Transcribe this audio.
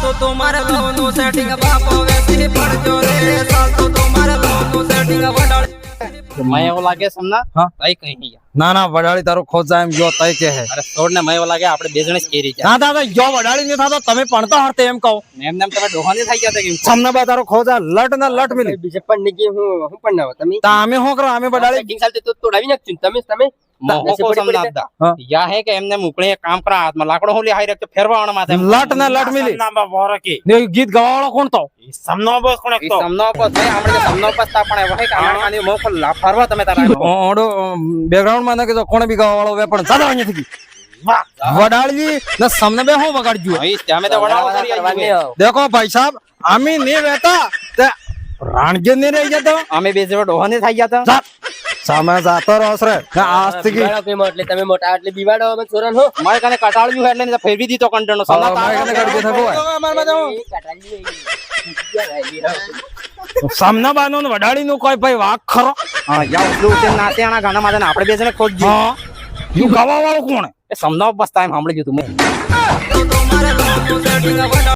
તો તમારે લોનું સેટિંગ બાપો વેસી પડજો રે સાલ તો તમારે લોનું સેટિંગ વડાળી मैं वो लागे समना हाँ? तई कहीं नहीं ના ના વડાળી તારો ખોજા એમ જો તય કે હે अरे छोड़ ने मैं वो लागे આપણે બે જણે કેરી જા ના દાદા જો વડાળી ને થાતો તમે ભણતા હરતે એમ કહો એમ નામ તમે ડોહાની થઈ ગયા કે સામને બા તારો ખોજા લટ ને લટ મિલી બીજે પણ નીકળી હું પણ ના તમે તા અમે શું કરો અમે વડાળી સેટિંગ ચાલતી તો તોડાવી નાખશું તમે મોહો કો સમનાदा हाँ? યા હે કે એમને મુકળે કામ કરા હાથમાં લાકડો હોલી હાઈ રખ ફેરવાણ માથે લટ ને લટ મિલી નામ બોરકી ને ગીત ગાવાવાળો કોણ તો સમનો બોસ કોણ ઈ તો સમનો કો છે આપણે સમનો પસ્તા પણ વહે કામ કાની મોકો ફરવા તમે તારા ઓડો બેકગ્રાઉન્ડ માં ના કે કોણે બી ગાવાવાળો વે પણ સાદા અહીંયા થી વાહ વડાળી ને સામને બે હું વગાડજો અહીં તમે તો વડાવો કરી આવી देखो भाई साहब आम्ही नहीं रहता ते राणगे नहीं रह जाता અમે બે જણે ડોહાની થઈ ગયા હતા सामे जाता रहो रे आज तक બીવાડો કેમ એટલે તમે મોટા એટલે બીવાડો અમે છોરાન હો મારે કને કટાળ્યું એટલે ને ફેરવી દીધો કંટનો સમના सामना बानो ने वडाड़ी नु कोई भाई वाक खरो હા યા ઉડું છે નાતે આના ગાના માં આપણે બે જણે ખોજજો हां यू गावा वालो कोण है એ સમનો પસ્તા એમ સાંભળી ગયું તું મેં તો તમારે લોનું સેટિંગ વડાળી